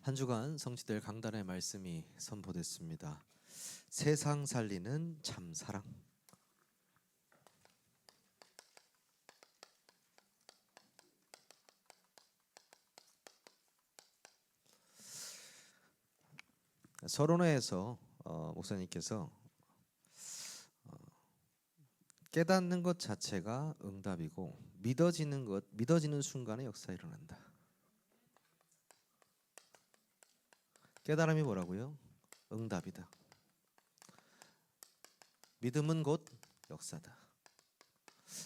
한 주간 성취될 강단의 말씀이 선포됐습니다. 세상 살리는 참 사랑. 서론회에서 목사님께서 깨닫는 것 자체가 응답이고 믿어지는 순간에 역사 일어난다. 깨달음이 뭐라고요? 응답이다. 믿음은 곧 역사다.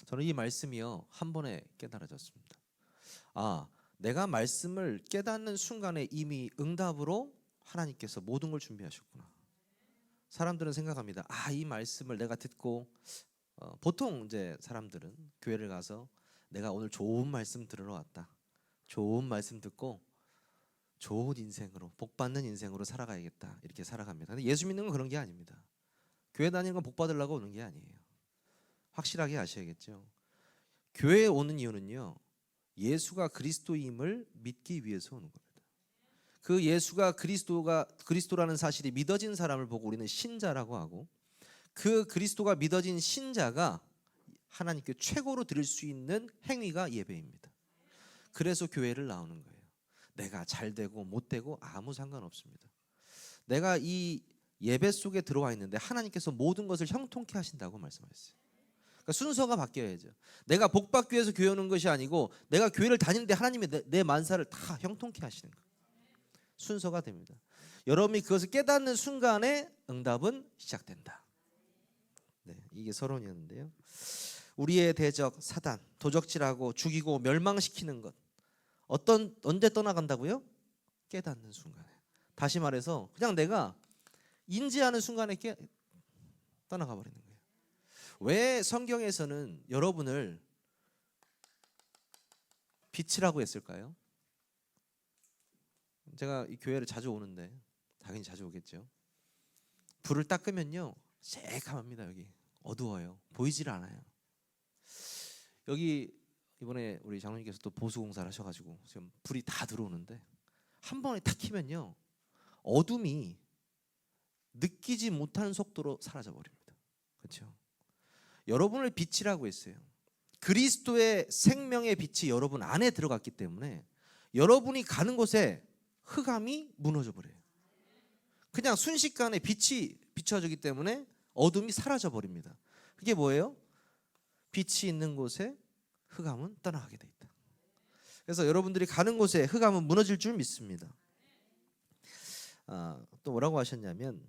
저는 이 말씀이요 한 번에 깨달아졌습니다. 내가 말씀을 깨닫는 순간에 이미 응답으로 하나님께서 모든 걸 준비하셨구나. 사람들은 생각합니다. 이 말씀을 내가 듣고 보통 이제 사람들은 교회를 가서 내가 오늘 좋은 말씀 들으러 왔다. 좋은 말씀 듣고 좋은 인생으로 복받는 인생으로 살아가야겠다 이렇게 살아갑니다. 근데 예수 믿는 건 그런 게 아닙니다. 교회 다니는 건 복받으려고 오는 게 아니에요. 확실하게 아셔야겠죠. 교회에 오는 이유는요 예수가 그리스도임을 믿기 위해서 오는 겁니다. 그 예수가 그리스도라는 사실이 믿어진 사람을 보고 우리는 신자라고 하고, 그 그리스도가 믿어진 신자가 하나님께 최고로 드릴 수 있는 행위가 예배입니다. 그래서 교회를 나오는 거예요. 내가 잘 되고 못 되고 아무 상관없습니다. 내가 이 예배 속에 들어와 있는데 하나님께서 모든 것을 형통케 하신다고 말씀하셨어요. 그러니까 순서가 바뀌어야죠. 내가 복받기 위해서 교회 오는 것이 아니고 내가 교회를 다니는데 하나님이 내 만사를 다 형통케 하시는 거예요. 순서가 됩니다. 여러분이 그것을 깨닫는 순간에 응답은 시작된다. 이게 서론이었는데요. 우리의 대적 사단, 도적질하고 죽이고 멸망시키는 것 언제 떠나간다고요? 깨닫는 순간에. 다시 말해서 그냥 내가 인지하는 순간에 떠나가 버리는 거예요. 왜 성경에서는 여러분을 빛이라고 했을까요? 제가 이 교회를 자주 오는데 당연히 자주 오겠죠. 불을 딱 끄면요 새카맣니다. 여기 어두워요. 보이질 않아요. 여기 이번에 우리 장로님께서 또 보수공사를 하셔가지고 지금 불이 다 들어오는데 한 번에 탁 키면요 어둠이 느끼지 못하는 속도로 사라져 버립니다. 그렇죠? 여러분을 빛이라고 했어요. 그리스도의 생명의 빛이 여러분 안에 들어갔기 때문에 여러분이 가는 곳에 흑암이 무너져 버려요. 그냥 순식간에 빛이 비춰지기 때문에 어둠이 사라져 버립니다. 그게 뭐예요? 빛이 있는 곳에 흑암은 떠나가게 돼 있다. 그래서 여러분들이 가는 곳에 흑암은 무너질 줄 믿습니다. 또 뭐라고 하셨냐면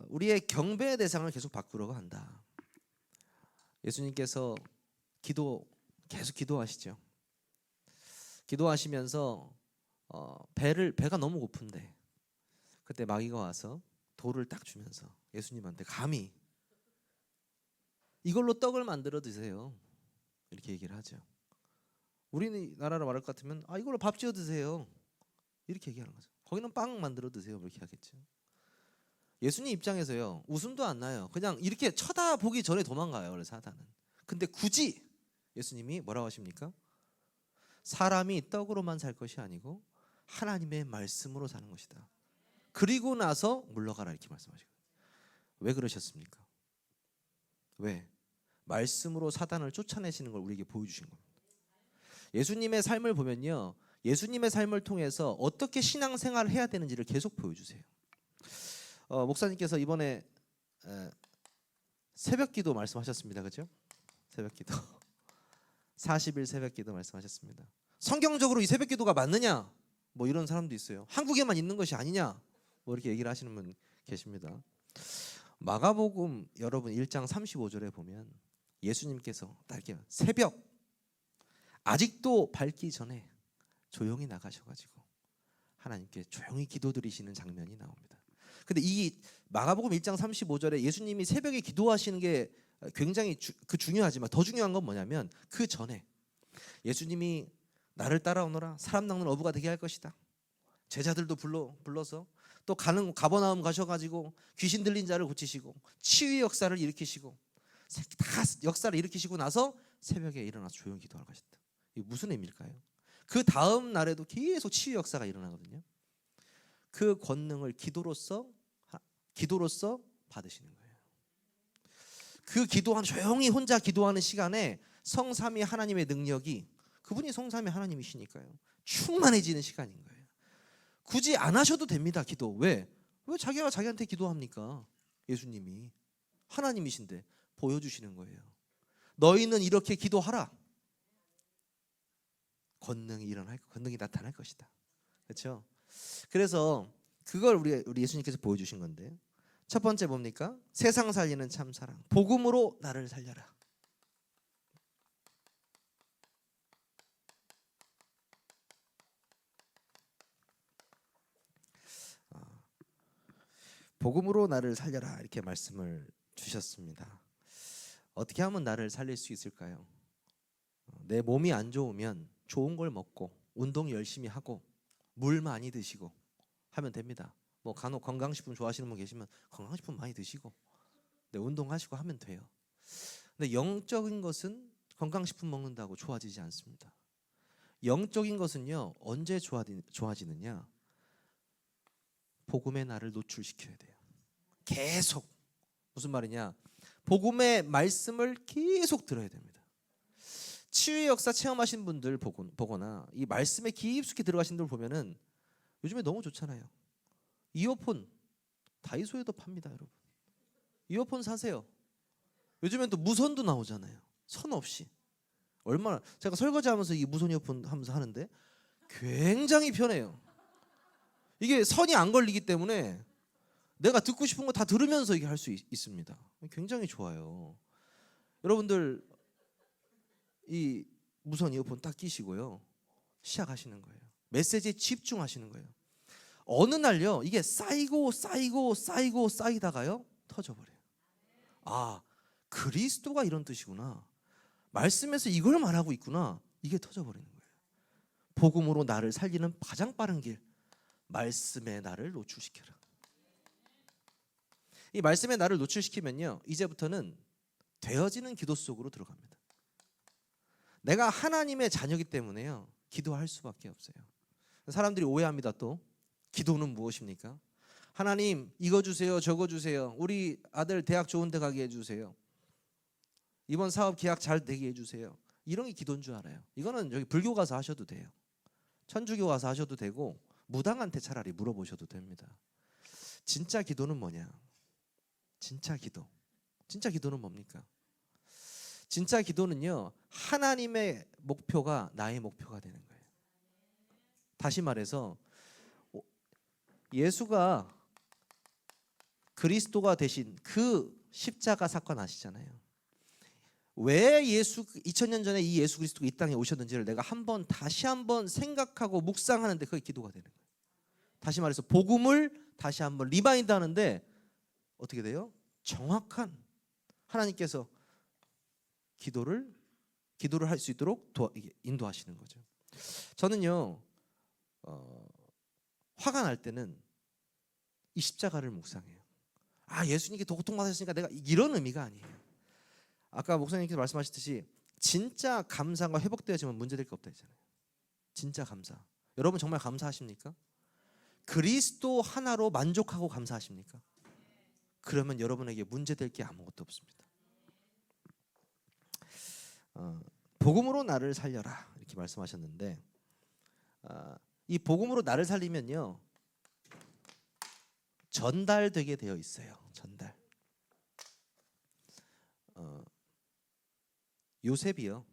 우리의 경배의 대상을 계속 바꾸려고 한다. 예수님께서 계속 기도하시죠. 기도하시면서 배가 너무 고픈데 그때 마귀가 와서 돌을 딱 주면서 예수님한테 감히 이걸로 떡을 만들어 드세요 이렇게 얘기를 하죠. 우리나라로 말할 것 같으면 이걸로 밥 지어 드세요 이렇게 얘기하는 거죠. 거기는 빵 만들어 드세요 이렇게 하겠죠. 예수님 입장에서요 웃음도 안 나요. 그냥 이렇게 쳐다보기 전에 도망가요 원래 사단은. 근데 굳이 예수님이 뭐라고 하십니까? 사람이 떡으로만 살 것이 아니고 하나님의 말씀으로 사는 것이다. 그리고 나서 물러가라 이렇게 말씀하시거든요. 왜 그러셨습니까? 왜? 말씀으로 사단을 쫓아내시는 걸 우리에게 보여주신 겁니다. 예수님의 삶을 보면요 예수님의 삶을 통해서 어떻게 신앙생활을 해야 되는지를 계속 보여주세요. 목사님께서 이번에 새벽기도 말씀하셨습니다. 그렇죠? 새벽기도 40일 새벽기도 말씀하셨습니다. 성경적으로 이 새벽기도가 맞느냐? 뭐 이런 사람도 있어요. 한국에만 있는 것이 아니냐? 뭐 이렇게 얘기를 하시는 분 계십니다. 마가복음 여러분 1장 35절에 보면 예수님께서 이렇게 새벽 아직도 밝기 전에 조용히 나가셔가지고 하나님께 조용히 기도드리시는 장면이 나옵니다. 근데 이 마가복음 1장 35절에 예수님이 새벽에 기도하시는 게 굉장히 중요하지만 더 중요한 건 뭐냐면 그 전에 예수님이 나를 따라오너라 사람 낚는 어부가 되게 할 것이다. 제자들도 불러서 또 가버나움 가셔가지고 귀신 들린 자를 고치시고 치유의 역사를 일으키시고 다 역사를 일으키시고 나서 새벽에 일어나서 조용히 기도할 것이다. 이게 무슨 의미일까요? 그 다음 날에도 계속 치유 역사가 일어나거든요. 그 권능을 기도로서 받으시는 거예요. 그 기도한 조용히 혼자 기도하는 시간에 성삼위 하나님의 능력이, 그분이 성삼위 하나님이시니까요, 충만해지는 시간인 거예요. 굳이 안 하셔도 됩니다. 기도. 왜 자기가 자기한테 기도합니까? 예수님이 하나님이신데 보여주시는 거예요. 너희는 이렇게 기도하라. 권능이 나타날 것이다. 그렇죠? 그래서 그걸 우리 예수님께서 보여주신 건데, 첫 번째 뭡니까? 세상 살리는 참 사랑. 복음으로 나를 살려라. 복음으로 나를 살려라, 이렇게 말씀을 주셨습니다. 어떻게 하면 나를 살릴 수 있을까요? 내 몸이 안 좋으면 좋은 걸 먹고 운동 열심히 하고 물 많이 드시고 하면 됩니다. 뭐 간혹 건강식품 좋아하시는 분 계시면 건강식품 많이 드시고 운동하시고 하면 돼요. 근데 영적인 것은 건강식품 먹는다고 좋아지지 않습니다. 영적인 것은요, 언제 좋아지느냐? 복음의 나를 노출시켜야 돼요. 계속. 무슨 말이냐? 복음의 말씀을 계속 들어야 됩니다. 치유의 역사 체험하신 분들 보거나 이 말씀에 깊숙이 들어가신 분들 보면은 요즘에 너무 좋잖아요. 이어폰 다이소에도 팝니다, 여러분. 이어폰 사세요. 요즘엔 또 무선도 나오잖아요. 선 없이. 얼마나, 제가 설거지하면서 이 무선 이어폰 하면서 하는데 굉장히 편해요. 이게 선이 안 걸리기 때문에 내가 듣고 싶은 거 다 들으면서 이게 할 수 있습니다. 굉장히 좋아요. 여러분들 이 무선 이어폰 딱 끼시고요, 시작하시는 거예요. 메시지에 집중하시는 거예요. 어느 날요, 이게 쌓이다가요 터져버려요. 아, 그리스도가 이런 뜻이구나, 말씀에서 이걸 말하고 있구나, 이게 터져버리는 거예요. 복음으로 나를 살리는 가장 빠른 길, 말씀의 나를 노출시켜라. 이 말씀의 나를 노출시키면요, 이제부터는 되어지는 기도 속으로 들어갑니다. 내가 하나님의 자녀이기 때문에요, 기도할 수밖에 없어요. 사람들이 오해합니다. 또 기도는 무엇입니까? 하나님 이거 주세요, 저거 주세요, 우리 아들 대학 좋은 데 가게 해주세요, 이번 사업 계약 잘 되게 해주세요, 이런 게 기도인 줄 알아요. 이거는 여기 불교 가서 하셔도 돼요. 천주교 가서 하셔도 되고 무당한테 차라리 물어보셔도 됩니다. 진짜 기도는 뭐냐? 진짜 기도는 뭡니까? 진짜 기도는요, 하나님의 목표가 나의 목표가 되는 거예요. 다시 말해서 예수가 그리스도가 되신 그 십자가 사건 아시잖아요. 왜 2000년 전에 이 예수 그리스도가 이 땅에 오셨는지를 내가 다시 한번 생각하고 묵상하는데 그게 기도가 되는 거예요. 다시 말해서 복음을 다시 한번 리마인드 하는데 어떻게 돼요? 정확한, 하나님께서 기도를 할 수 있도록 인도하시는 거죠. 저는요, 화가 날 때는 이 십자가를 묵상해요. 예수님께 고통받으셨으니까 내가, 이런 의미가 아니에요. 아까 목사님께서 말씀하셨듯이 진짜 감사가 회복되어지면 문제될 게 없다 했잖아요. 진짜 감사. 여러분 정말 감사하십니까? 그리스도 하나로 만족하고 감사하십니까? 그러면 여러분에게 문제될 게 아무것도 없습니다. 복음으로 나를 살려라, 이렇게 말씀하셨는데, 이 복음으로 나를 살리면요, 전달되게 되어 있어요. 전달. 요셉이요,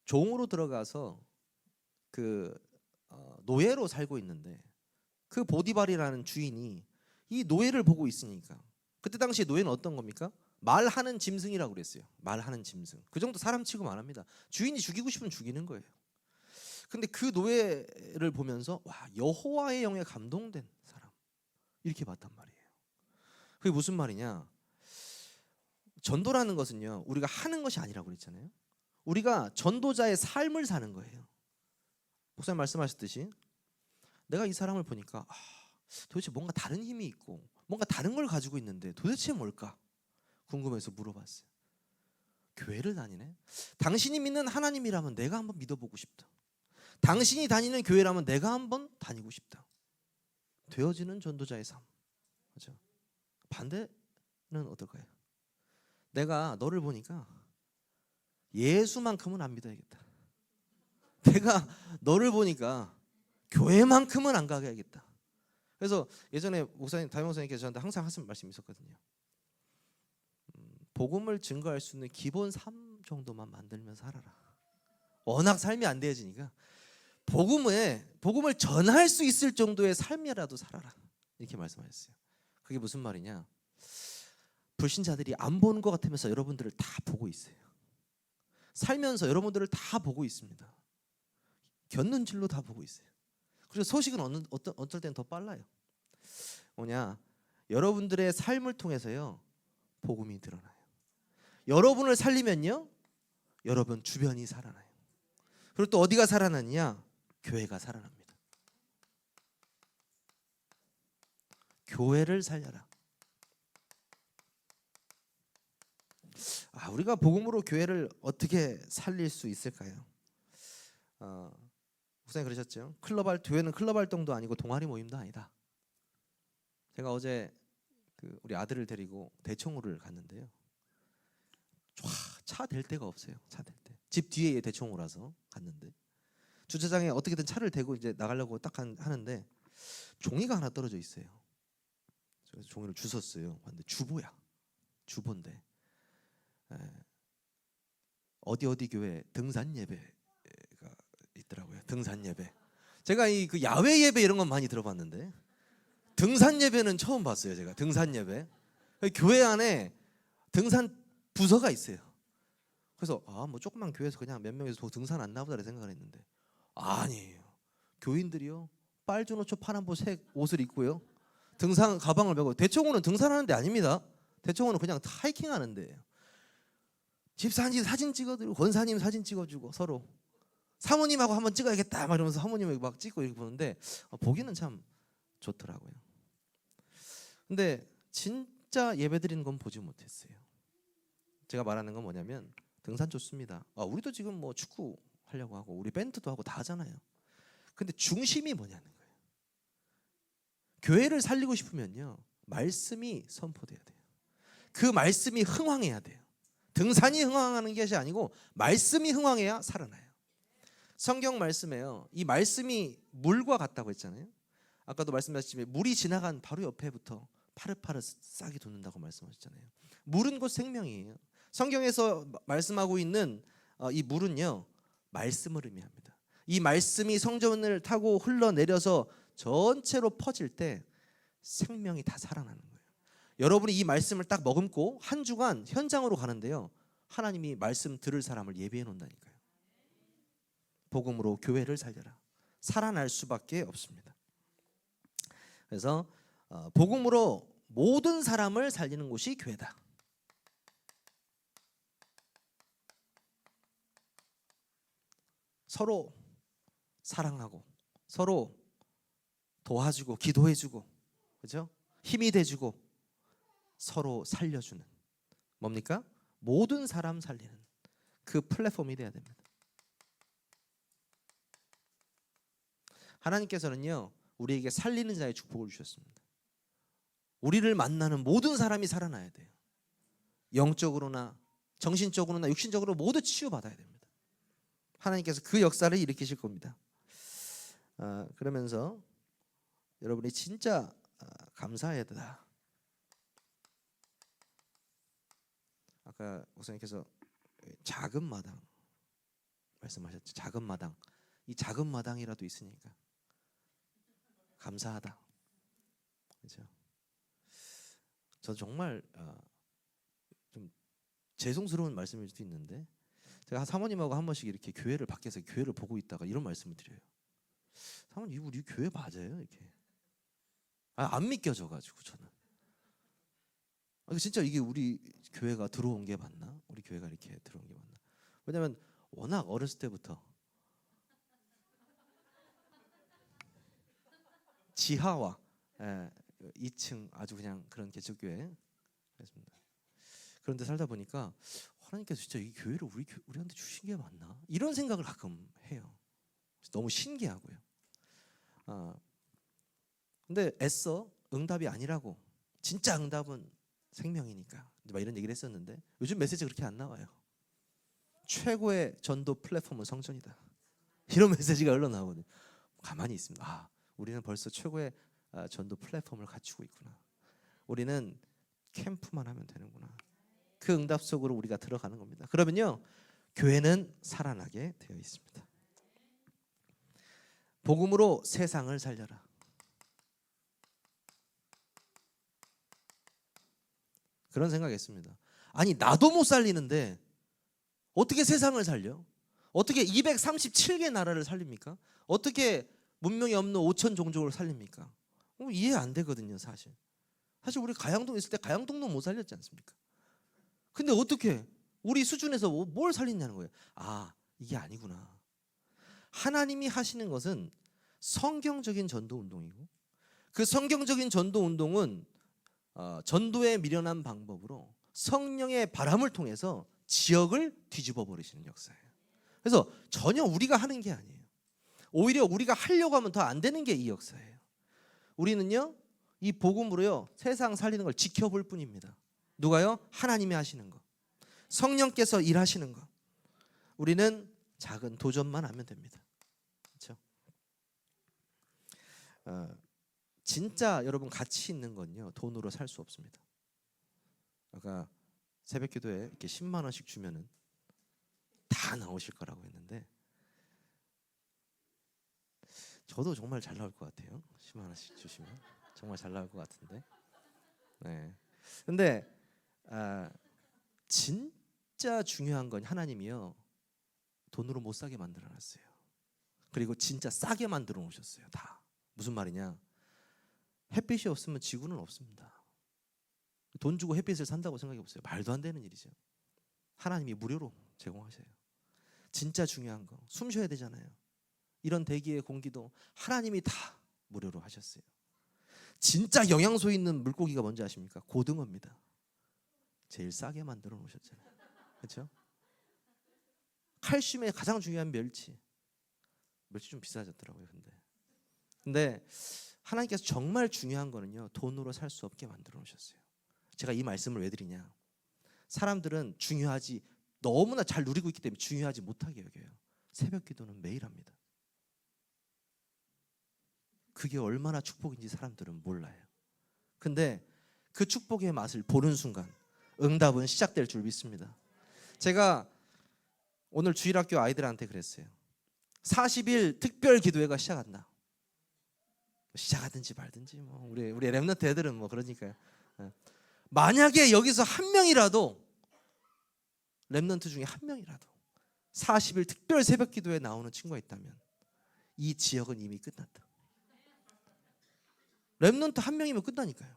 종으로 들어가서 노예로 살고 있는데 그 보디발이라는 주인이 이 노예를 보고 있으니까, 그때 당시에 노예는 어떤 겁니까? 말하는 짐승이라고 그랬어요. 말하는 짐승. 그 정도 사람 치고 말합니다. 주인이 죽이고 싶으면 죽이는 거예요. 근데 그 노예를 보면서 여호와의 영에 감동된 사람, 이렇게 봤단 말이에요. 그게 무슨 말이냐? 전도라는 것은요, 우리가 하는 것이 아니라고 그랬잖아요. 우리가 전도자의 삶을 사는 거예요. 목사님 말씀하셨듯이 내가 이 사람을 보니까 도대체 뭔가 다른 힘이 있고 뭔가 다른 걸 가지고 있는데 도대체 뭘까 궁금해서 물어봤어요. 교회를 다니네. 당신이 믿는 하나님이라면 내가 한번 믿어보고 싶다. 당신이 다니는 교회라면 내가 한번 다니고 싶다. 되어지는 전도자의 삶. 그렇죠? 반대는 어떨까요? 내가 너를 보니까 예수만큼은 안 믿어야겠다. 내가 너를 보니까 교회만큼은 안 가야겠다. 그래서 예전에 목사님, 담임 목사님께서 저한테 항상 하신 말씀이 있었거든요. 복음을 증거할 수 있는 기본 삶 정도만 만들면 살아라. 워낙 삶이 안 되어지니까 복음을 전할 수 있을 정도의 삶이라도 살아라. 이렇게 말씀하셨어요. 그게 무슨 말이냐? 불신자들이 안 보는 것 같으면서 여러분들을 다 보고 있어요. 살면서 여러분들을 다 보고 있습니다. 곁눈질로 다 보고 있어요. 그래서 소식은 어떨 때는 더 빨라요. 뭐냐? 여러분들의 삶을 통해서요 복음이 드러나요. 여러분을 살리면요 여러분 주변이 살아나요. 그리고 또 어디가 살아나느냐? 교회가 살아납니다. 교회를 살려라. 우리가 복음으로 교회를 어떻게 살릴 수 있을까요? 목사님 그러셨죠. 교회는 클럽 활동도 아니고 동아리 모임도 아니다. 제가 어제 우리 아들을 데리고 대청호를 갔는데요. 차 댈 데가 없어요. 차 댈 데. 집 뒤에 대청호라서 갔는데 주차장에 어떻게든 차를 대고 이제 나가려고 딱 하는데 종이가 하나 떨어져 있어요. 그래서 종이를 주웠어요. 근데 주보인데 어디 교회 등산 예배가 있더라고요. 등산 예배. 제가 그 야외 예배 이런 건 많이 들어봤는데 등산 예배는 처음 봤어요. 제가 등산 예배. 교회 안에 등산 부서가 있어요. 그래서 뭐 조그만 교회에서 그냥 몇 명이서 등산 안 나보다 생각을 했는데 아니에요. 교인들이요 빨주노초 파란보색 옷을 입고요 등산 가방을 메고. 대청호는 등산하는 데 아닙니다. 대청호는 그냥 하이킹하는 데예요. 집사님 사진 찍어드리고 권사님 사진 찍어주고 서로 사모님하고 한번 찍어야겠다 막 이러면서 사모님을 막 찍고 이렇게 보는데 보기는 참 좋더라고요. 근데 진짜 예배드리는 건 보지 못했어요. 제가 말하는 건 뭐냐면 등산 좋습니다. 우리도 지금 뭐 축구 하려고 하고 우리 밴드도 하고 다 하잖아요. 근데 중심이 뭐냐는 거예요. 교회를 살리고 싶으면요 말씀이 선포돼야 돼요. 그 말씀이 흥황해야 돼요. 등산이 흥황하는 것이 아니고 말씀이 흥황해야 살아나요. 성경 말씀에요 이 말씀이 물과 같다고 했잖아요. 아까도 말씀하셨지만 물이 지나간 바로 옆에부터 파릇파릇 싹이 돋는다고 말씀하셨잖아요. 물은 곧 생명이에요. 성경에서 말씀하고 있는 이 물은요 말씀을 의미합니다. 이 말씀이 성전을 타고 흘러내려서 전체로 퍼질 때 생명이 다 살아나는 거예요. 여러분이 이 말씀을 딱 머금고 한 주간 현장으로 가는데요 하나님이 말씀 들을 사람을 예비해 놓는다니까요. 복음으로 교회를 살려라. 살아날 수밖에 없습니다. 그래서 복음으로 모든 사람을 살리는 곳이 교회다. 서로 사랑하고 서로 도와주고 기도해주고 그렇죠? 힘이 돼주고 서로 살려주는 뭡니까? 모든 사람 살리는 그 플랫폼이 돼야 됩니다. 하나님께서는요 우리에게 살리는 자의 축복을 주셨습니다. 우리를 만나는 모든 사람이 살아나야 돼요. 영적으로나 정신적으로나 육신적으로 모두 치유받아야 됩니다. 하나님께서 그 역사를 일으키실 겁니다. 그러면서 여러분이 진짜 감사해야 되다. 아까 목사님께서 작은 마당 말씀하셨죠. 작은 마당. 이 작은 마당이라도 있으니까 감사하다. 그렇죠? 저 정말 좀 죄송스러운 말씀일 수도 있는데 제가 사모님하고 한 번씩 이렇게 교회를 밖에서 교회를 보고 있다가 이런 말씀을 드려요. 사모님 우리 교회 맞아요? 이렇게 안 믿겨져가지고 저는 진짜 이게 우리 교회가 들어온 게 맞나? 우리 교회가 이렇게 들어온 게 맞나? 왜냐면 워낙 어렸을 때부터 지하와 2층 아주 그냥 그런 개척교회 그렇습니다. 그런데 살다 보니까 하나님께서 진짜 이 교회를 우리한테 주신 게 맞나? 이런 생각을 가끔 해요. 너무 신기하고요. 근데 애써 응답이 아니라고. 진짜 응답은 생명이니까. 막 이런 얘기를 했었는데 요즘 메시지 그렇게 안 나와요. 최고의 전도 플랫폼은 성전이다. 이런 메시지가 흘러나오거든요. 가만히 있습니다. 우리는 벌써 최고의 전도 플랫폼을 갖추고 있구나. 우리는 캠프만 하면 되는구나. 그 응답 속으로 우리가 들어가는 겁니다. 그러면요, 교회는 살아나게 되어 있습니다. 복음으로 세상을 살려라. 그런 생각했습니다. 아니, 나도 못 살리는데 어떻게 세상을 살려? 어떻게 237개 나라를 살립니까? 어떻게 문명이 없는 5천 종족을 살립니까? 이해 안 되거든요, 사실. 사실 우리 가양동 있을 때 가양동도 못 살렸지 않습니까? 근데 어떻게 우리 수준에서 뭘 살리냐는 거예요. 이게 아니구나. 하나님이 하시는 것은 성경적인 전도 운동이고, 그 성경적인 전도 운동은 전도에 미련한 방법으로 성령의 바람을 통해서 지역을 뒤집어 버리시는 역사예요. 그래서 전혀 우리가 하는 게 아니에요. 오히려 우리가 하려고 하면 더 안 되는 게 이 역사예요. 우리는요, 이 복음으로요, 세상 살리는 걸 지켜볼 뿐입니다. 누가요? 하나님이 하시는 거, 성령께서 일하시는 거. 우리는 작은 도전만 하면 됩니다. 그렇죠? 진짜 여러분 가치 있는 건요, 돈으로 살 수 없습니다. 아까 새벽기도에 이렇게 10만 원씩 주면은 다 나오실 거라고 했는데, 저도 정말 잘 나올 것 같아요. 10만 원씩 주시면 정말 잘 나올 것 같은데. 네. 근데 진짜 중요한 건 하나님이요, 돈으로 못 사게 만들어놨어요. 그리고 진짜 싸게 만들어 놓으셨어요. 다. 무슨 말이냐? 햇빛이 없으면 지구는 없습니다. 돈 주고 햇빛을 산다고 생각해 보세요. 말도 안 되는 일이죠. 하나님이 무료로 제공하셔요. 진짜 중요한 거, 숨 쉬어야 되잖아요. 이런 대기의 공기도 하나님이 다 무료로 하셨어요. 진짜 영양소 있는 물고기가 뭔지 아십니까? 고등어입니다. 제일 싸게 만들어 놓으셨잖아요. 그렇죠? 칼슘에 가장 중요한 멸치 좀 비싸졌더라고요. 근데 하나님께서 정말 중요한 거는요, 돈으로 살 수 없게 만들어 놓으셨어요. 제가 이 말씀을 왜 드리냐? 사람들은 중요하지, 너무나 잘 누리고 있기 때문에 중요하지 못하게 여겨요. 새벽 기도는 매일 합니다. 그게 얼마나 축복인지 사람들은 몰라요. 근데 그 축복의 맛을 보는 순간 응답은 시작될 줄 믿습니다. 제가 오늘 주일학교 아이들한테 그랬어요. 40일 특별 기도회가 시작한다. 시작하든지 말든지 우리 렘넌트 애들은 그러니까요. 만약에 여기서 한 명이라도, 렘넌트 중에 한 명이라도 40일 특별 새벽 기도에 나오는 친구가 있다면 이 지역은 이미 끝났다. 렘넌트 한 명이면 끝나니까요.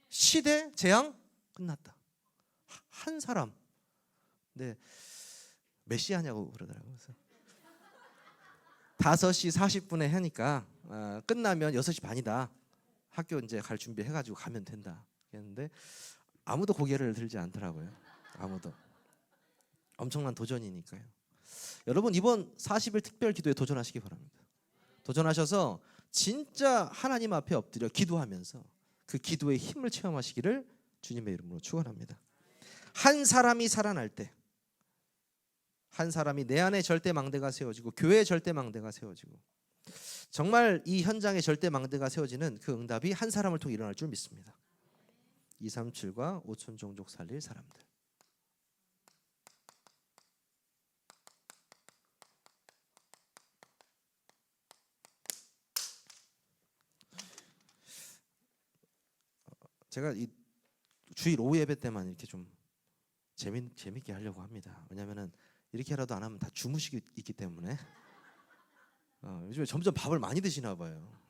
시대 재앙 끝났다. 한 사람. 근데 몇 시 하냐고 그러더라고요. 그래서 5시 40분에 하니까 끝나면 6시 반이다. 학교 이제 갈 준비해가지고 가면 된다. 했는데 아무도 고개를 들지 않더라고요. 아무도. 엄청난 도전이니까요. 여러분, 이번 40일 특별 기도에 도전하시기 바랍니다. 도전하셔서 진짜 하나님 앞에 엎드려 기도하면서 그 기도의 힘을 체험하시기를 주님의 이름으로 축원합니다. 한 사람이 살아날 때, 한 사람이 내 안에 절대망대가 세워지고 교회의 절대망대가 세워지고, 정말 이 현장에 절대망대가 세워지는 그 응답이 한 사람을 통해 일어날 줄 믿습니다. 237과 5천 종족 살릴 사람들. 제가 이 주일 오후 예배 때만 이렇게 좀 재밌게 하려고 합니다. 왜냐하면 이렇게라도 안 하면 다 주무시기 있기 때문에. 요즘에 점점 밥을 많이 드시나 봐요.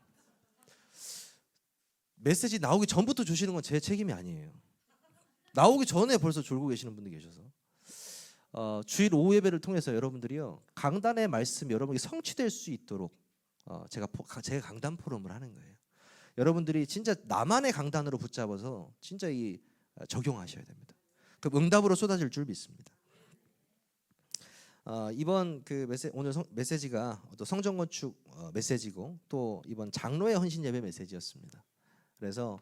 메시지 나오기 전부터 주시는 건 제 책임이 아니에요. 나오기 전에 벌써 졸고 계시는 분들 계셔서 주일 오후 예배를 통해서 여러분들이요, 강단의 말씀 여러분이 성취될 수 있도록 제가 강단 포럼을 하는 거예요. 여러분들이 진짜 나만의 강단으로 붙잡아서 진짜 적용하셔야 됩니다. 그럼 응답으로 쏟아질 줄 믿습니다. 이번 오늘 메시지가 또 성전 건축 메시지고 또 이번 장로의 헌신 예배 메시지였습니다. 그래서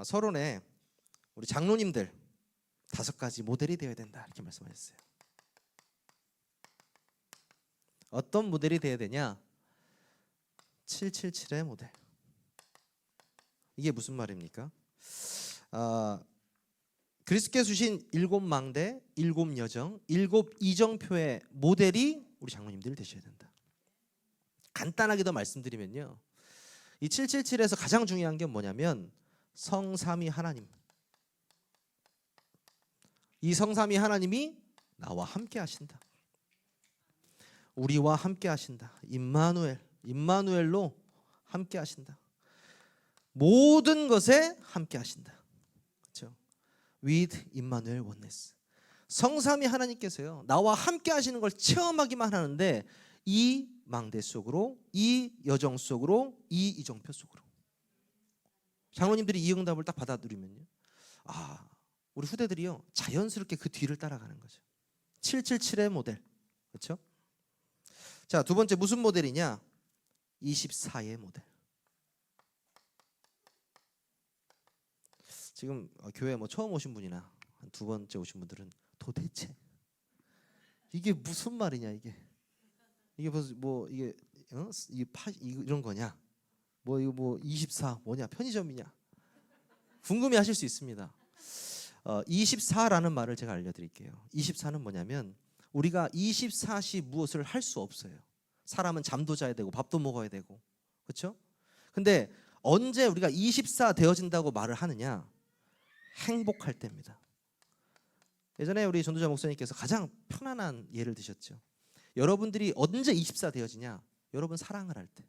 서론에 우리 장로님들 5가지 모델이 되어야 된다 이렇게 말씀하셨어요. 어떤 모델이 되어야 되냐? 777의 모델. 이게 무슨 말입니까? 그리스도께서 주신 7망대, 7여정, 7이정표의 모델이 우리 장로님들이 되셔야 된다. 간단하게 더 말씀드리면요, 이 777에서 가장 중요한 게 뭐냐면 성삼위 하나님. 이 성삼위 하나님이 나와 함께 하신다. 우리와 함께 하신다. 임마누엘로 함께 하신다. 모든 것에 함께 하신다. 그렇죠? With Immanuel Oneness. 성삼위 하나님께서요, 나와 함께 하시는 걸 체험하기만 하는데 이 망대 속으로, 이 여정 속으로, 이 이정표 속으로. 장로님들이 이 응답을 딱 받아들이면요, 우리 후대들이요 자연스럽게 그 뒤를 따라가는 거죠. 777의 모델. 그렇죠? 자, 두 번째 무슨 모델이냐? 24의 모델. 지금 교회 처음 오신 분이나 한 2번째 오신 분들은 도대체 이게 무슨 말이냐, 이게 무슨 이게 이런 거냐? 이거 24 뭐냐? 편의점이냐? 궁금해하실 수 있습니다. 24라는 말을 제가 알려드릴게요. 24는 뭐냐면 우리가 24시 무엇을 할 수 없어요. 사람은 잠도 자야 되고 밥도 먹어야 되고, 그렇죠? 근데 언제 우리가 24 되어진다고 말을 하느냐? 행복할 때입니다. 예전에 우리 전도자 목사님께서 가장 편안한 예를 드셨죠. 여러분들이 언제 24 되어지냐? 여러분 사랑을 할 때.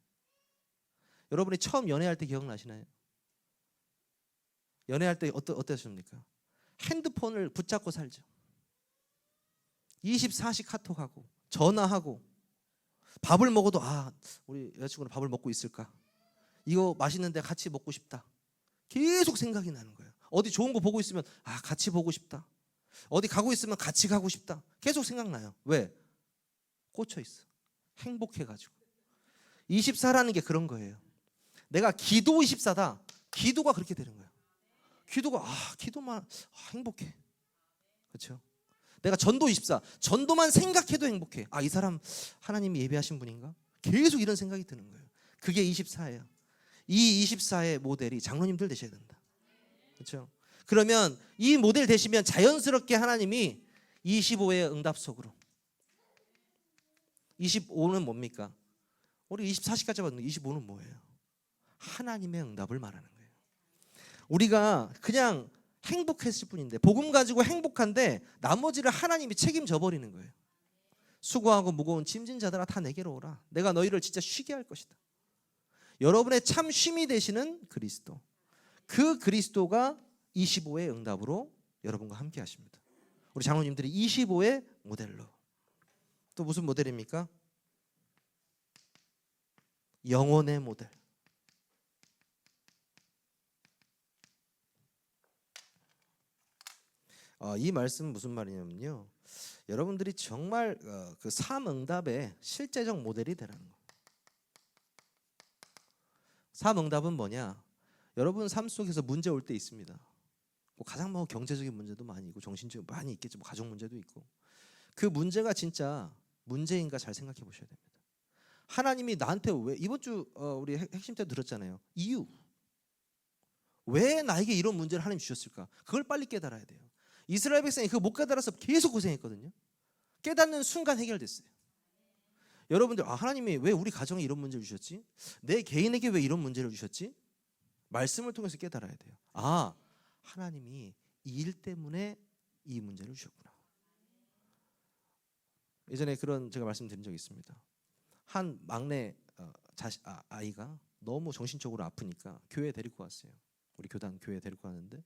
여러분이 처음 연애할 때 기억나시나요? 연애할 때 어떠십니까? 핸드폰을 붙잡고 살죠. 24시 카톡하고 전화하고 밥을 먹어도 우리 여자친구는 밥을 먹고 있을까? 이거 맛있는데 같이 먹고 싶다. 계속 생각이 나는 거예요. 어디 좋은 거 보고 있으면 같이 보고 싶다. 어디 가고 있으면 같이 가고 싶다. 계속 생각나요. 왜? 꽂혀 있어. 행복해가지고. 24라는 게 그런 거예요. 내가 기도 24다. 기도가 그렇게 되는 거예요. 기도가 기도만 행복해. 그렇죠? 내가 전도 24. 전도만 생각해도 행복해. 이 사람 하나님이 예배하신 분인가? 계속 이런 생각이 드는 거예요. 그게 24예요. 이 24의 모델이 장로님들 되셔야 된다. 그렇죠? 그러면 이 모델 되시면 자연스럽게 하나님이 25의 응답 속으로. 25는 뭡니까? 우리 24시까지 봤는데 25는 뭐예요? 하나님의 응답을 말하는 거예요. 우리가 그냥 행복했을 뿐인데, 복음 가지고 행복한데 나머지를 하나님이 책임져 버리는 거예요. 수고하고 무거운 짐진 자들아 다 내게로 오라. 내가 너희를 진짜 쉬게 할 것이다. 여러분의 참 쉼이 되시는 그리스도. 그 그리스도가 25의 응답으로 여러분과 함께 하십니다. 우리 장로님들이 25의 모델로. 또 무슨 모델입니까? 영혼의 모델. 이 말씀은 무슨 말이냐면요, 여러분들이 정말 그 삼응답의 실제적 모델이 되라는 거예요. 삼응답은 뭐냐? 여러분 삶 속에서 문제 올 때 있습니다. 가장 경제적인 문제도 많이 있고 정신적인 많이 있겠죠. 가족 문제도 있고. 그 문제가 진짜 문제인가 잘 생각해 보셔야 됩니다. 하나님이 나한테 왜, 이번 주 우리 핵심 때 들었잖아요. 이유. 왜 나에게 이런 문제를 하나님 주셨을까? 그걸 빨리 깨달아야 돼요. 이스라엘 백성이 그거 못 깨달아서 계속 고생했거든요. 깨닫는 순간 해결됐어요. 여러분들, 하나님이 왜 우리 가정에 이런 문제를 주셨지? 내 개인에게 왜 이런 문제를 주셨지? 말씀을 통해서 깨달아야 돼요. 하나님이 이 일 때문에 이 문제를 주셨구나. 예전에 그런 제가 말씀드린 적이 있습니다. 한 막내 아이가 너무 정신적으로 아프니까 교회에 데리고 왔어요. 우리 교단 교회에 데리고 왔는데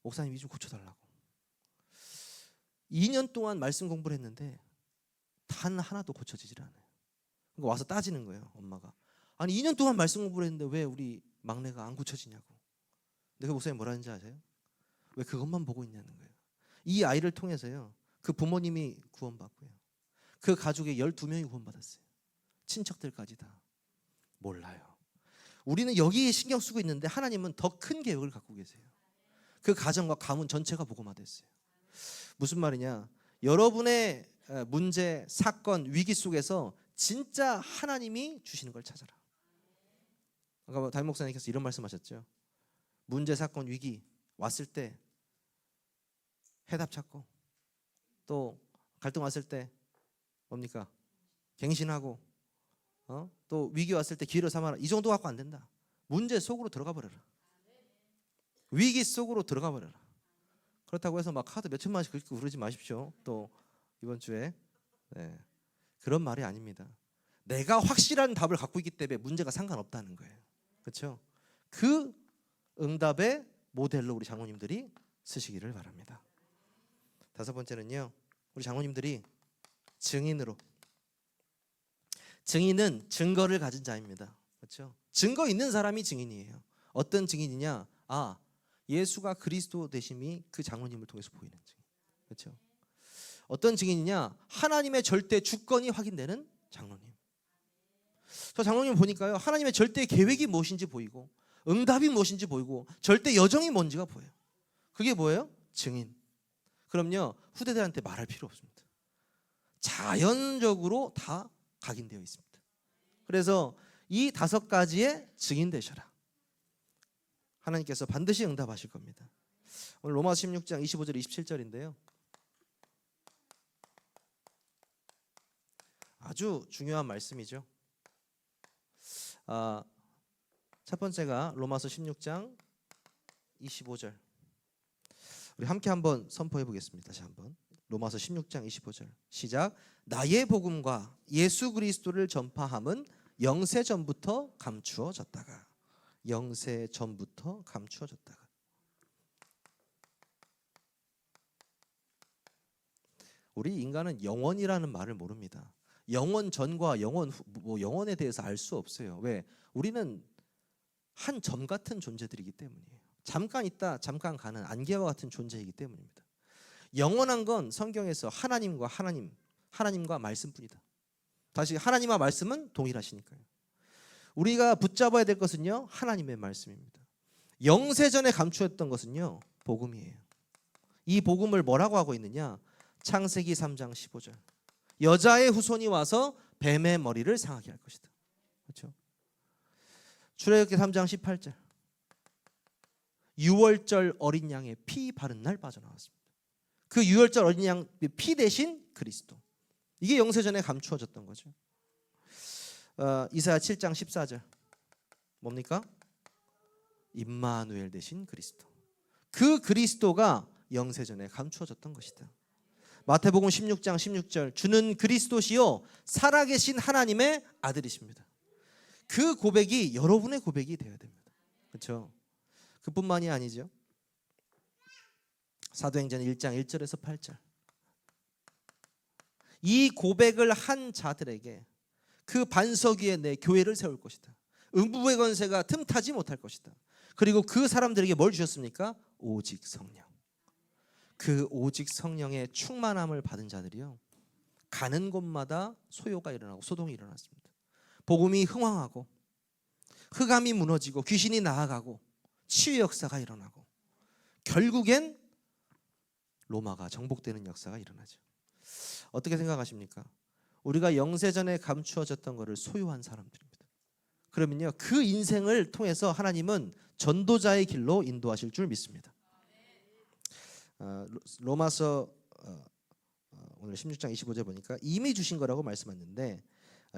목사님이 좀 고쳐달라고. 2년 동안 말씀 공부를 했는데 단 하나도 고쳐지질 않아요. 그러니까 와서 따지는 거예요, 엄마가. 아니 2년 동안 말씀 공부를 했는데 왜 우리 막내가 안 고쳐지냐고. 근데 그 목사님 뭐라 하는지 아세요? 왜 그것만 보고 있냐는 거예요. 이 아이를 통해서요, 그 부모님이 구원받고요. 그 가족의 12명이 구원받았어요. 친척들까지 다. 몰라요. 우리는 여기에 신경 쓰고 있는데 하나님은 더 큰 계획을 갖고 계세요. 그 가정과 가문 전체가 복음화됐어요. 무슨 말이냐? 여러분의 문제, 사건, 위기 속에서 진짜 하나님이 주시는 걸 찾아라. 아까 담임 목사님께서 이런 말씀하셨죠. 문제, 사건, 위기 왔을 때 해답 찾고, 또 갈등 왔을 때 뭡니까? 갱신하고, 또 위기 왔을 때 기회를 삼아라. 이 정도 갖고 안 된다. 문제 속으로 들어가 버려라. 위기 속으로 들어가 버려라. 그렇다고 해서 막 카드 몇 천만원씩 긁고 그러지 마십시오. 또 이번 주에 그런 말이 아닙니다. 내가 확실한 답을 갖고 있기 때문에 문제가 상관없다는 거예요. 그렇죠? 그 응답의 모델로 우리 장로님들이 쓰시기를 바랍니다. 다섯 번째는요, 우리 장로님들이 증인으로. 증인은 증거를 가진 자입니다. 그렇죠? 증거 있는 사람이 증인이에요. 어떤 증인이냐? 예수가 그리스도 되심이 그 장로님을 통해서 보이는 증인. 그렇죠? 어떤 증인이냐? 하나님의 절대 주권이 확인되는 장로님. 저 장로님 보니까요, 하나님의 절대 계획이 무엇인지 보이고, 응답이 무엇인지 보이고, 절대 여정이 뭔지가 보여요. 그게 뭐예요? 증인. 그럼요, 후대들한테 말할 필요 없습니다. 자연적으로 다 각인되어 있습니다. 그래서 이 다섯 가지의 증인 되셔라. 하나님께서 반드시 응답하실 겁니다. 오늘 로마서 16장 25절 27절인데요. 아주 중요한 말씀이죠. 첫 번째가 로마서 16장 25절. 우리 함께 한번 선포해 보겠습니다. 다시 한번. 로마서 16장 25절. 시작. 나의 복음과 예수 그리스도를 전파함은 영세 전부터 감추어졌다가. 영세 전부터 감추어졌다가. 우리 인간은 영원이라는 말을 모릅니다. 영원 전과 영원 후, 영원에 대해서 알 수 없어요. 왜? 우리는 한 점 같은 존재들이기 때문이에요. 잠깐 있다 잠깐 가는 안개와 같은 존재이기 때문입니다. 영원한 건 성경에서 하나님과 말씀뿐이다. 다시 하나님과 말씀은 동일하시니까요. 우리가 붙잡아야 될 것은요, 하나님의 말씀입니다. 영세전에 감추었던 것은요, 복음이에요. 이 복음을 뭐라고 하고 있느냐? 창세기 3장 15절. 여자의 후손이 와서 뱀의 머리를 상하게 할 것이다. 그렇죠? 출애굽기 3장 18절. 유월절 어린 양의 피 바른 날 빠져나왔습니다. 그 유월절 어린 양 피 대신 그리스도. 이게 영세전에 감추어졌던 거죠. 이사야 7장 14절. 뭡니까? 임마누엘 대신 그리스도. 그 그리스도가 영세전에 감추어졌던 것이다. 마태복음 16장 16절. 주는 그리스도시요 살아계신 하나님의 아들이십니다. 그 고백이 여러분의 고백이 되어야 됩니다. 그렇죠? 그뿐만이 아니죠. 사도행전 1장 1절에서 8절. 이 고백을 한 자들에게 그 반석 위에 내 교회를 세울 것이다. 음부의 권세가 틈타지 못할 것이다. 그리고 그 사람들에게 뭘 주셨습니까? 오직 성령. 그 오직 성령의 충만함을 받은 자들이요, 가는 곳마다 소요가 일어나고 소동이 일어났습니다. 복음이 흥황하고 흑암이 무너지고 귀신이 나아가고 치유 역사가 일어나고 결국엔 로마가 정복되는 역사가 일어나죠. 어떻게 생각하십니까? 우리가 영세전에 감추어졌던 것을 소유한 사람들입니다. 그러면요, 그 인생을 통해서 하나님은 전도자의 길로 인도하실 줄 믿습니다. 로마서 오늘 16장 25절 보니까 이미 주신 거라고 말씀하셨는데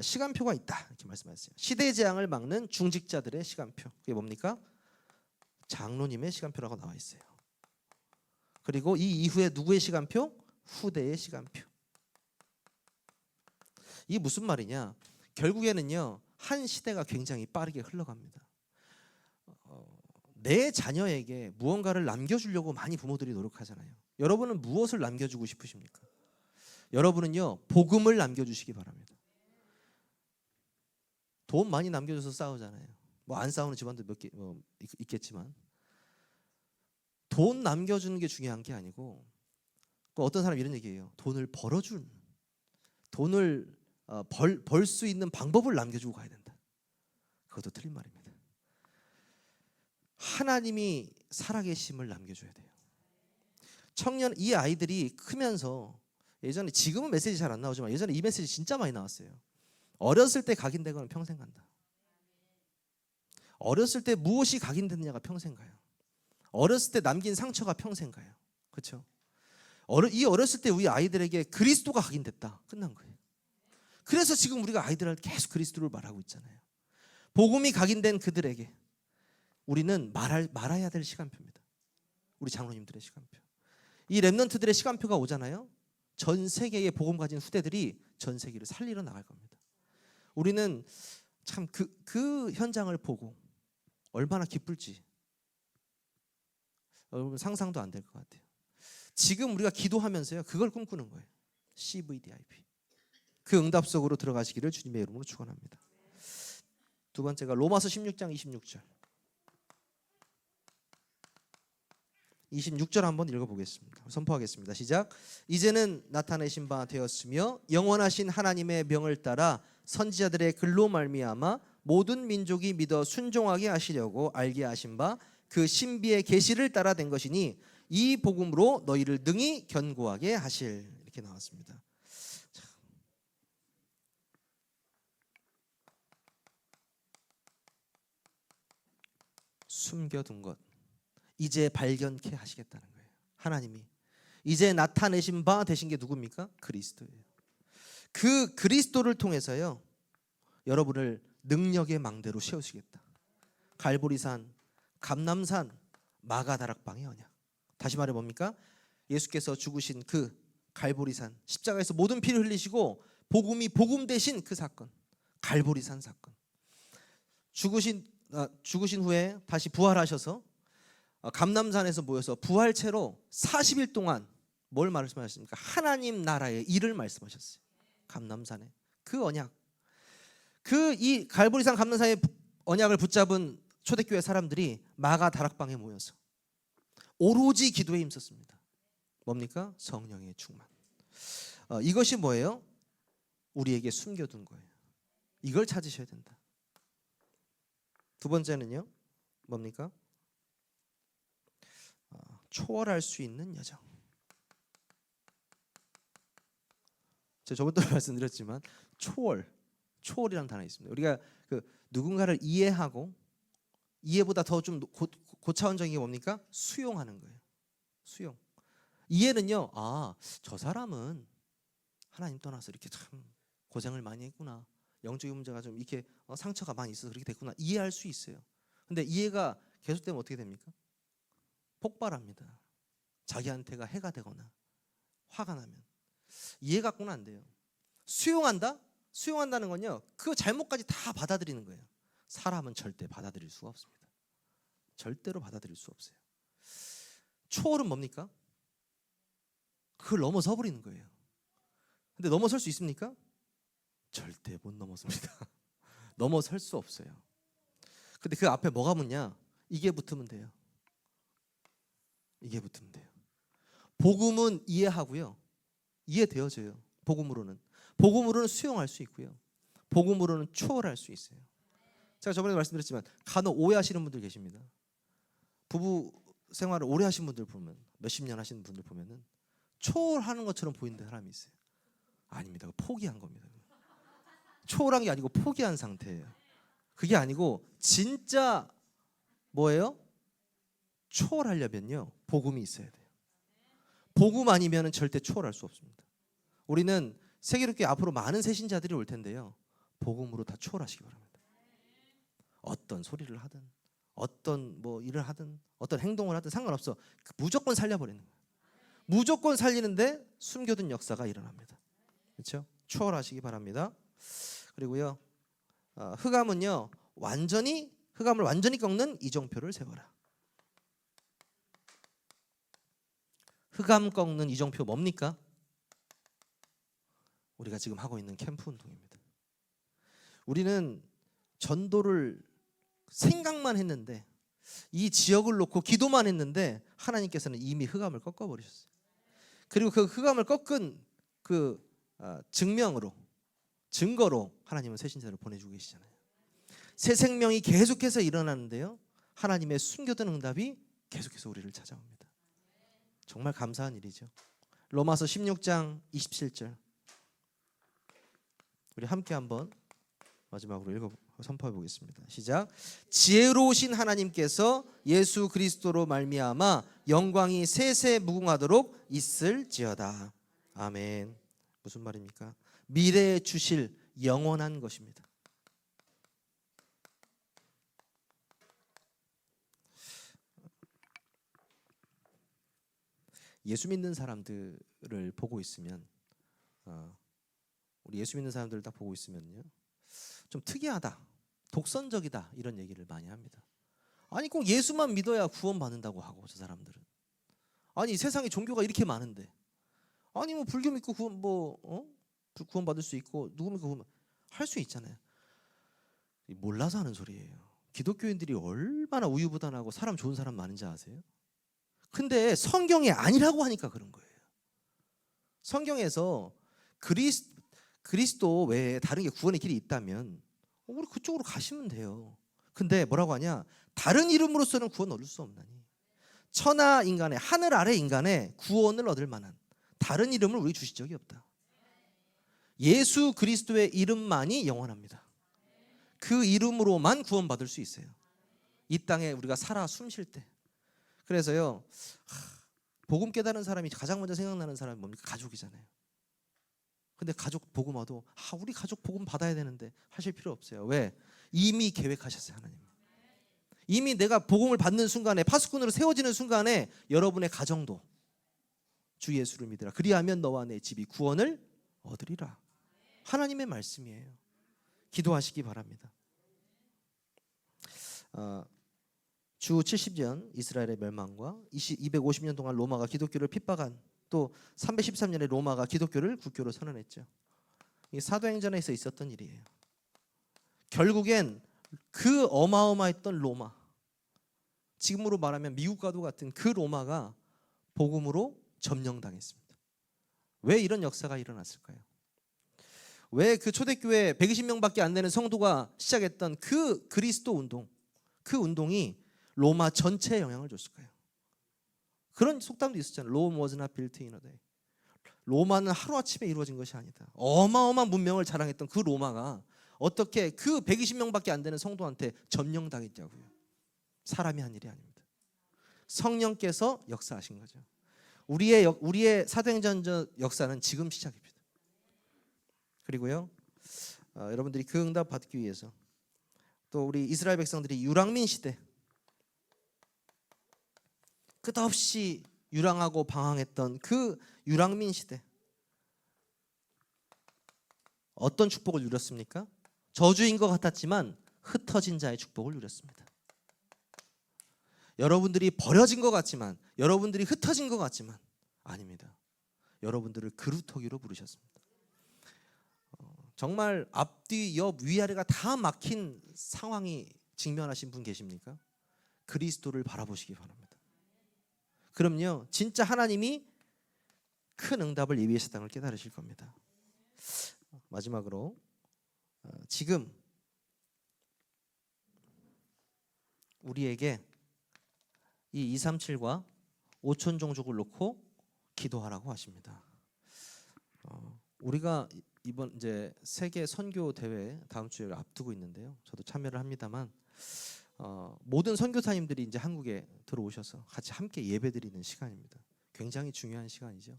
시간표가 있다 이렇게 말씀하셨어요. 시대 재앙을 막는 중직자들의 시간표. 그게 뭡니까? 장로님의 시간표라고 나와 있어요. 그리고 이 이후에 누구의 시간표? 후대의 시간표. 이게 무슨 말이냐? 결국에는요, 한 시대가 굉장히 빠르게 흘러갑니다. 내 자녀에게 무언가를 남겨주려고 많이 부모들이 노력하잖아요. 여러분은 무엇을 남겨주고 싶으십니까? 여러분은요, 복음을 남겨주시기 바랍니다. 돈 많이 남겨줘서 싸우잖아요. 뭐 안 싸우는 집안도 몇 개 있겠지만 돈 남겨주는 게 중요한 게 아니고 어떤 사람이 이런 얘기해요. 돈을 벌 수 있는 방법을 남겨주고 가야 된다. 그것도 틀린 말입니다. 하나님이 살아계심을 남겨줘야 돼요. 이 아이들이 크면서 예전에, 지금은 메시지 잘 안 나오지만 예전에 이 메시지 진짜 많이 나왔어요. 어렸을 때 각인되거나 평생 간다. 어렸을 때 무엇이 각인됐느냐가 평생 가요. 어렸을 때 남긴 상처가 평생 가요. 그렇죠? 이 어렸을 때 우리 아이들에게 그리스도가 각인됐다. 끝난 거예요. 그래서 지금 우리가 아이들한테 계속 그리스도를 말하고 있잖아요. 복음이 각인된 그들에게 우리는 말아야 될 시간표입니다. 우리 장로님들의 시간표. 이 렘넌트들의 시간표가 오잖아요. 전 세계의 복음 가진 후대들이 전 세계를 살리러 나갈 겁니다. 우리는 참 그 현장을 보고 얼마나 기쁠지 여러분 상상도 안 될 것 같아요. 지금 우리가 기도하면서요, 그걸 꿈꾸는 거예요. CVDIP. 그 응답 속으로 들어가시기를 주님의 이름으로 축원합니다. 두 번째가 로마서 16장 26절. 26절 한번 읽어보겠습니다. 선포하겠습니다. 시작. 이제는 나타내신 바 되었으며 영원하신 하나님의 명을 따라 선지자들의 글로 말미암아 모든 민족이 믿어 순종하게 하시려고 알게 하신 바 그 신비의 계시를 따라 된 것이니 이 복음으로 너희를 능히 견고하게 하실. 이렇게 나왔습니다. 숨겨둔 것 이제 발견케 하시겠다는 거예요. 하나님이 이제 나타내신 바 되신 게 누굽니까? 그리스도예요. 그 그리스도를 통해서요, 여러분을 능력의 망대로 세우시겠다. 갈보리산, 감람산, 마가다락방의 언약. 다시 말해 뭡니까? 예수께서 죽으신 그 갈보리산, 십자가에서 모든 피를 흘리시고 복음이 복음 되신 그 사건, 갈보리산 사건. 죽으신 후에 다시 부활하셔서 감람산에서 모여서 부활체로 40일 동안 뭘 말씀하셨습니까? 하나님 나라의 일을 말씀하셨어요. 감람산에 그 언약, 이 갈보리산 감람산의 언약을 붙잡은 초대교회 사람들이 마가 다락방에 모여서 오로지 기도에 힘썼습니다. 뭡니까? 성령의 충만. 이것이 뭐예요? 우리에게 숨겨둔 거예요. 이걸 찾으셔야 된다. 두 번째는요, 뭡니까? 초월할 수 있는 여정. 제가 저번에 말씀드렸지만 초월이라는 단어 있습니다. 우리가 누군가를 이해하고 이해보다 더 좀 고차원적인 게 뭡니까? 수용하는 거예요. 수용. 이해는요, 저 사람은 하나님 떠나서 이렇게 참 고생을 많이 했구나. 영적인 문제가 좀 이렇게 상처가 많이 있어서 그렇게 됐구나. 이해할 수 있어요. 근데 이해가 계속되면 어떻게 됩니까? 폭발합니다. 자기한테가 해가 되거나 화가 나면. 이해 갖고는 안 돼요. 수용한다는 건요, 그 잘못까지 다 받아들이는 거예요. 사람은 절대 받아들일 수가 없습니다. 절대로 받아들일 수 없어요. 초월은 뭡니까? 그걸 넘어서 버리는 거예요. 근데 넘어설 수 있습니까? 절대 못 넘어섭니다. 넘어설 수 없어요. 근데 그 앞에 뭐가 붙냐? 이게 붙으면 돼요. 이게 붙으면 돼요. 복음은 이해하고요, 이해되어져요. 복음으로는 수용할 수 있고요, 복음으로는 초월할 수 있어요. 제가 저번에 말씀드렸지만 간혹 오해하시는 분들 계십니다. 부부 생활을 오래 하신 분들 보면, 몇십 년 하시는 분들 보면은 초월하는 것처럼 보이는 사람이 있어요. 아닙니다. 포기한 겁니다. 초월한 게 아니고 포기한 상태예요. 그게 아니고 진짜 뭐예요? 초월하려면요, 복음이 있어야 돼요. 복음 아니면은 절대 초월할 수 없습니다. 우리는 세계롭게 앞으로 많은 새신자들이 올 텐데요, 복음으로 다 초월하시기 바랍니다. 어떤 소리를 하든, 어떤 일을 하든, 어떤 행동을 하든 상관없어. 무조건 살려버리는 거예요. 무조건 살리는데 숨겨둔 역사가 일어납니다. 그렇죠? 초월하시기 바랍니다. 그리고요, 흑암을 완전히 꺾는 이정표를 세워라. 흑암 꺾는 이정표 뭡니까? 우리가 지금 하고 있는 캠프 운동입니다. 우리는 전도를 생각만 했는데, 이 지역을 놓고 기도만 했는데 하나님께서는 이미 흑암을 꺾어버리셨어요. 그리고 그 흑암을 꺾은 그 증거로 하나님은 새 신자를 보내주고 계시잖아요. 새 생명이 계속해서 일어나는데요, 하나님의 숨겨둔 응답이 계속해서 우리를 찾아옵니다. 정말 감사한 일이죠. 로마서 16장 27절 우리 함께 한번 마지막으로 선포해 보겠습니다. 시작. 지혜로우신 하나님께서 예수 그리스도로 말미암아 영광이 세세 무궁하도록 있을지어다. 아멘. 무슨 말입니까? 미래에 주실 영원한 것입니다. 예수 믿는 사람들을 보고 있으면, 우리 예수 믿는 사람들을 딱 보고 있으면요, 좀 특이하다, 독선적이다, 이런 얘기를 많이 합니다. 아니 꼭 예수만 믿어야 구원받는다고 하고, 저 사람들은 아니 세상에 종교가 이렇게 많은데, 아니 뭐 불교 믿고 구원받을 수 있고, 누구 믿고 구원 할 수 있잖아요. 몰라서 하는 소리예요. 기독교인들이 얼마나 우유부단하고 사람 좋은 사람 많은지 아세요? 근데 성경이 아니라고 하니까 그런 거예요. 성경에서 그리스도 외에 다른 게 구원의 길이 있다면 우리 그쪽으로 가시면 돼요. 근데 뭐라고 하냐? 다른 이름으로서는 구원 얻을 수 없나니, 천하 인간의, 하늘 아래 인간의 구원을 얻을 만한 다른 이름을 우리 주신 적이 없다. 예수 그리스도의 이름만이 영원합니다. 그 이름으로만 구원받을 수 있어요, 이 땅에 우리가 살아 숨 쉴 때. 그래서요, 복음 깨달은 사람이 가장 먼저 생각나는 사람이 뭡니까? 가족이잖아요. 근데 가족 복음 와도 우리 가족 복음 받아야 되는데 하실 필요 없어요. 왜? 이미 계획하셨어요, 하나님. 이미 내가 복음을 받는 순간에, 파수꾼으로 세워지는 순간에 여러분의 가정도 주 예수를 믿으라. 그리하면 너와 내 집이 구원을 얻으리라. 하나님의 말씀이에요. 기도하시기 바랍니다. 주 70년 이스라엘의 멸망과 250년 동안 로마가 기독교를 핍박한, 또 313년에 로마가 기독교를 국교로 선언했죠. 이게 사도행전에서 있었던 일이에요. 결국엔 그 어마어마했던 로마, 지금으로 말하면 미국과도 같은 그 로마가 복음으로 점령당했습니다. 왜 이런 역사가 일어났을까요? 왜 그 초대교회 120명밖에 안 되는 성도가 시작했던 그 그리스도 운동, 그 운동이 로마 전체에 영향을 줬을까요? 그런 속담도 있었잖아요. Rome was not built in a day. 로마는 하루아침에 이루어진 것이 아니다. 어마어마한 문명을 자랑했던 그 로마가 어떻게 그 120명밖에 안 되는 성도한테 점령당했냐고요. 사람이 한 일이 아닙니다. 성령께서 역사하신 거죠. 우리의 사도행전 역사는 지금 시작입니다. 그리고요, 여러분들이 그 응답 받기 위해서, 또 우리 이스라엘 백성들이 유랑민 시대, 끝없이 유랑하고 방황했던 그 유랑민 시대, 어떤 축복을 누렸습니까? 저주인 것 같았지만 흩어진 자의 축복을 누렸습니다. 여러분들이 버려진 것 같지만, 여러분들이 흩어진 것 같지만 아닙니다. 여러분들을 그루터기로 부르셨습니다. 정말 앞뒤 옆 위아래가 다 막힌 상황이 직면하신 분 계십니까? 그리스도를 바라보시기 바랍니다. 그럼요, 진짜 하나님이 큰 응답을 예비하셨다는 걸 깨달으실 겁니다. 마지막으로, 지금 우리에게 이 237과 5천 종족을 놓고 기도하라고 하십니다. 우리가 이번 이제 세계 선교 대회 다음 주에 앞두고 있는데요, 저도 참여를 합니다만, 모든 선교사님들이 이제 한국에 들어오셔서 같이 함께 예배드리는 시간입니다. 굉장히 중요한 시간이죠.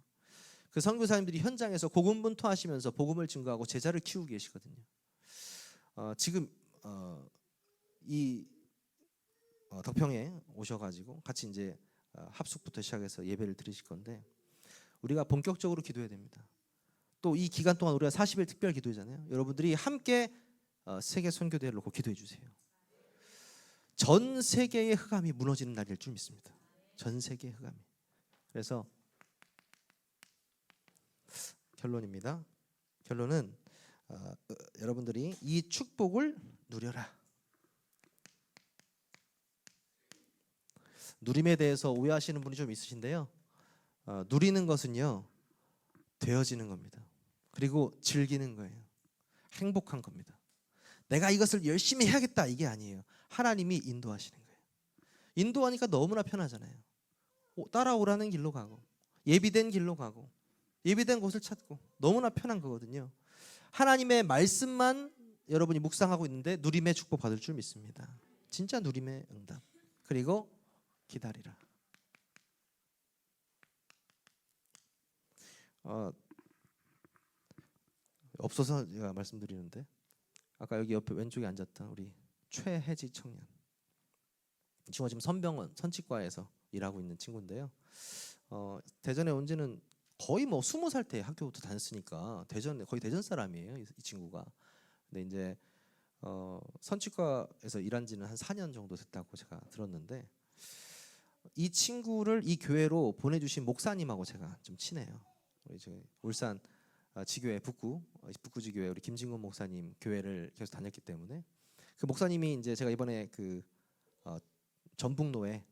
그 선교사님들이 현장에서 고군분투하시면서 복음을 증거하고 제자를 키우고 계시거든요. 지금 이 덕평에 오셔가지고 같이 이제 합숙부터 시작해서 예배를 드리실 건데, 우리가 본격적으로 기도해야 됩니다. 또 이 기간 동안 우리가 40일 특별 기도잖아요. 여러분들이 함께 세계 선교대회를 놓고 기도해 주세요. 전 세계의 흑암이 무너지는 날일 줄 믿습니다. 전 세계의 흑암이. 그래서 결론입니다. 결론은 여러분들이 이 축복을 누려라. 누림에 대해서 오해하시는 분이 좀 있으신데요, 누리는 것은요 되어지는 겁니다. 그리고 즐기는 거예요. 행복한 겁니다. 내가 이것을 열심히 해야겠다 이게 아니에요. 하나님이 인도하시는 거예요. 인도하니까 너무나 편하잖아요. 따라오라는 길로 가고 예비된 길로 가고 예비된 곳을 찾고 너무나 편한 거거든요. 하나님의 말씀만 여러분이 묵상하고 있는데 누림의 축복 받을 줄 믿습니다. 진짜 누림의 응답. 그리고 기다리라. 없어서 제가 말씀드리는데 아까 여기 옆에 왼쪽에 앉았던 우리 최혜지 청년, 이 친구가 지금 선병원 선치과에서 일하고 있는 친구인데요. 대전에 온 지는 거의 뭐 20살 때 학교부터 다녔으니까 대전에 거의 대전 사람이에요. 이 친구가. 근데 이제 선치과에서 일한 지는 한 4년 정도 됐다고 제가 들었는데 이 친구를 이 교회로 보내주신 목사님하고 제가 좀 친해요. 우리 울산 지교회 북구지교회 우리 김진곤 목사님 교회를 계속 다녔기 때문에 그 목사님이 이제 제가 이번에 그 전북로에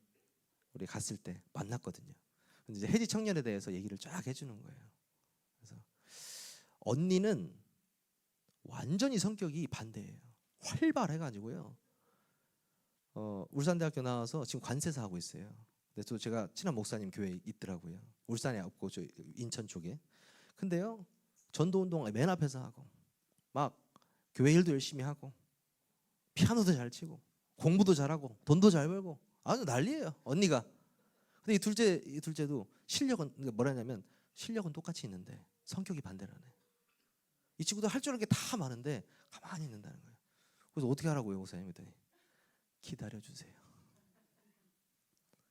우리 갔을 때 만났거든요. 근데 이제 혜지 청년에 대해서 얘기를 쫙 해주는 거예요. 그래서 언니는 완전히 성격이 반대예요. 활발해가지고요. 울산대학교 나와서 지금 관세사 하고 있어요. 근데 또 제가 친한 목사님 교회 있더라고요. 울산에 없고 저 인천 쪽에. 근데요 전도운동 맨 앞에서 하고 막 교회 일도 열심히 하고 피아노도 잘 치고 공부도 잘하고 돈도 잘 벌고 아주 난리예요 언니가. 근데 이 둘째도 실력은 뭐라냐면 실력은 똑같이 있는데 성격이 반대라네. 이 친구도 할 줄 아는 게 다 많은데 가만히 있는다는 거예요. 그래서 어떻게 하라고요 목사님? 그랬더니 기다려주세요.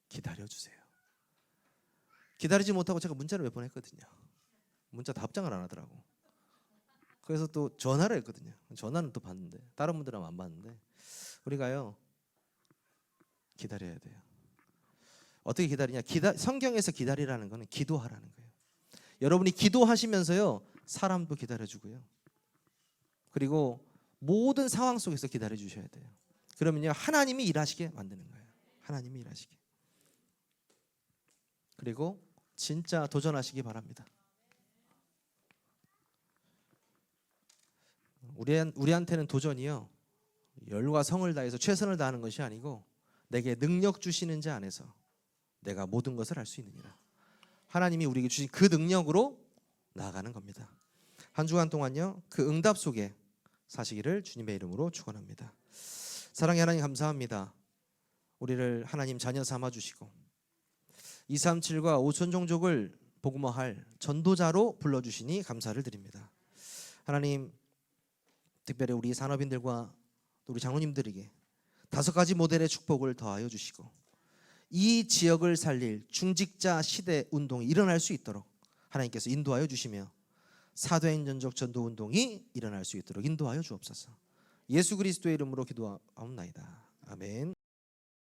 기다려주세요. 기다리지 못하고 제가 문자를 몇 번 했거든요. 문자 답장을 안 하더라고. 그래서 또 전화를 했거든요. 전화는 또 받는데 다른 분들은 안 받는데 우리가요 기다려야 돼요. 어떻게 기다리냐? 성경에서 기다리라는 거는 기도하라는 거예요. 여러분이 기도하시면서요 사람도 기다려주고요. 그리고 모든 상황 속에서 기다려 주셔야 돼요. 그러면요 하나님이 일하시게 만드는 거예요. 하나님이 일하시게. 그리고 진짜 도전하시기 바랍니다. 우리한테는 도전이요 열과 성을 다해서 최선을 다하는 것이 아니고 내게 능력 주시는 자 안에서 내가 모든 것을 할 수 있느니라. 하나님이 우리에게 주신 그 능력으로 나아가는 겁니다. 한 주간 동안요 그 응답 속에 사시기를 주님의 이름으로 축원합니다. 사랑의 하나님 감사합니다. 우리를 하나님 자녀 삼아 주시고 237과 5천 종족을 복음화할 전도자로 불러주시니 감사를 드립니다. 하나님 특별히 우리 산업인들과 우리 장로님들에게 5가지 모델의 축복을 더하여 주시고 이 지역을 살릴 중직자 시대 운동이 일어날 수 있도록 하나님께서 인도하여 주시며 사도행 전적 전도 운동이 일어날 수 있도록 인도하여 주옵소서. 예수 그리스도의 이름으로 기도하옵나이다. 아멘.